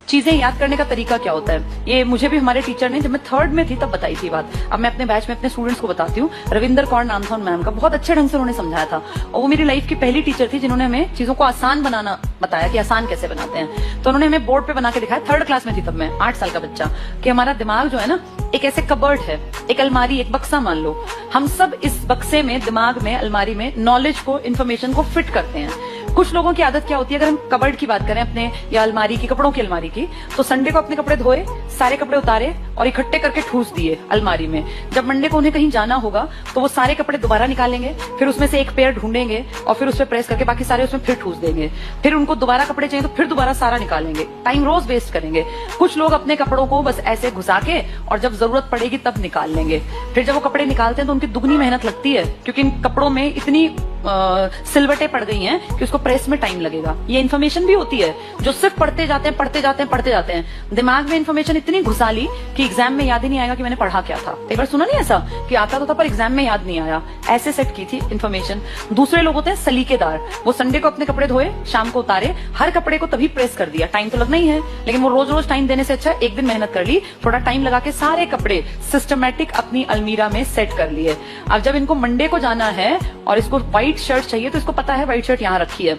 चीजें याद करने का तरीका क्या होता है, ये मुझे भी हमारे टीचर ने जब मैं 3rd में थी तब बताई थी बात। अब मैं अपने बैच में अपने स्टूडेंट्स को बताती हूँ। रविंदर कौर नाम था उन मैम का, बहुत अच्छे ढंग से उन्होंने समझाया था और वो मेरी लाइफ की पहली टीचर थी जिन्होंने हमें चीजों को आसान बनाना बताया कि आसान कैसे बनाते हैं। तो उन्होंने हमें बोर्ड पे बना के दिखाया, 3rd क्लास में थी तब मैं, 8 साल का बच्चा, कि हमारा दिमाग जो है ना एक ऐसे कबर्ड है, एक अलमारी, एक बक्सा मान लो। हम सब इस बक्से में, दिमाग में, अलमारी में नॉलेज को, इन्फॉर्मेशन को फिट करते हैं। कुछ लोगों की आदत क्या होती है, अगर हम कबर्ड की बात करें अपने या अलमारी की, कपड़ों की अलमारी की, तो संडे को अपने कपड़े धोए, सारे कपड़े उतारे और इकट्ठे करके ठूस दिए अलमारी में। जब मंडे को उन्हें कहीं जाना होगा तो वो सारे कपड़े दोबारा निकालेंगे, फिर उसमें से एक पेयर ढूंढेंगे और फिर उस पर प्रेस करके बाकी सारे उसमें फिर ठूस देंगे। फिर उनको दोबारा कपड़े चाहिए तो फिर दोबारा सारा निकालेंगे। टाइम रोज वेस्ट करेंगे। कुछ लोग अपने कपड़ों को बस ऐसे घुसा के और जब जरूरत पड़ेगी तब निकाल लेंगे। फिर जब वो कपड़े निकालते हैं तो उनकी दुगनी मेहनत लगती है, क्योंकि इन कपड़ों में इतनी सिलवटें पड़ गई हैं कि उसको प्रेस में टाइम लगेगा। ये इन्फॉर्मेशन भी होती है जो सिर्फ पढ़ते जाते हैं, पढ़ते जाते हैं, पढ़ते जाते हैं। दिमाग में इन्फॉर्मेशन इतनी घुसा ली कि एग्जाम में याद ही नहीं आएगा कि मैंने पढ़ा क्या था। एक बार सुना नहीं ऐसा कि आता तो था पर एग्जाम में याद नहीं आया, ऐसे सेट की थी इन्फॉर्मेशन। दूसरे लोग होते हैं सलीकेदार, वो संडे को अपने कपड़े धोए, शाम को उतारे, हर कपड़े को तभी प्रेस कर दिया। टाइम तो लगना ही है, लेकिन वो रोज रोज टाइम देने से अच्छा एक दिन मेहनत कर ली, थोड़ा टाइम लगा के सारे कपड़े सिस्टमैटिक अपनी अलमीरा में सेट कर लिए। अब जब इनको मंडे को जाना है और इसको व्हाइट शर्ट चाहिए तो इसको पता है व्हाइट शर्ट यहाँ रखी है,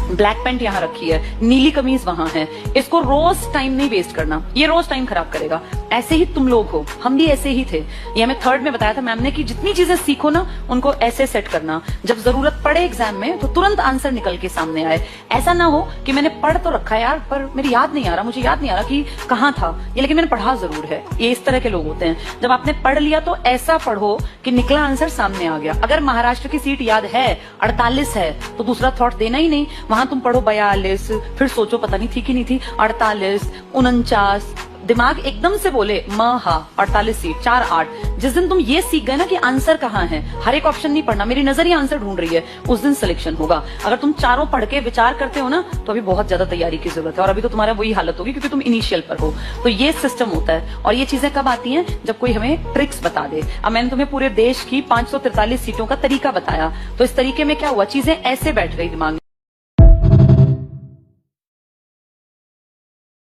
ब्लैक पैंट यहाँ रखी है, नीली कमीज वहां है। इसको रोज टाइम नहीं वेस्ट करना, ये रोज टाइम खराब करेगा। ऐसे ही तुम लोग हो, हम भी ऐसे ही थे। ये हमें 3rd में बताया था मैम ने कि जितनी चीजें सीखो ना उनको ऐसे सेट करना, जब जरूरत पड़े एग्जाम में तो तुरंत आंसर निकल के सामने आए। ऐसा ना हो कि मैंने पढ़ तो रखा है यार पर मेरी याद नहीं आ रहा, मुझे याद नहीं आ रहा कि कहाँ था ये, लेकिन मैंने पढ़ा जरूर है। ये इस तरह के लोग होते हैं। जब आपने पढ़ लिया तो ऐसा पढ़ो कि निकला आंसर सामने आ गया। अगर महाराष्ट्र की सीट याद है 48 है तो दूसरा थॉट देना ही नहीं, वहां तुम पढ़ो 42, फिर सोचो पता नहीं थी कि नहीं थी, 48, 49, दिमाग एकदम से बोले हा 48 सीट 4 8। जिस दिन तुम ये सीख गए ना कि आंसर कहाँ है, हर एक ऑप्शन नहीं पढ़ना, मेरी नजर ही आंसर ढूंढ रही है, उस दिन सिलेक्शन होगा। अगर तुम चारों पढ़ के विचार करते हो ना तो अभी बहुत ज्यादा तैयारी की जरूरत है, और अभी तो तुम्हारा वही हालत होगी क्योंकि तुम इनिशियल पर हो। तो ये सिस्टम होता है और ये चीजें कब आती हैं, जब कोई हमें ट्रिक्स बता दे। अब मैंने तुम्हें पूरे देश की 543 सीटों का तरीका बताया, तो इस तरीके में क्या हुआ, चीजें ऐसे बैठ गई दिमाग में।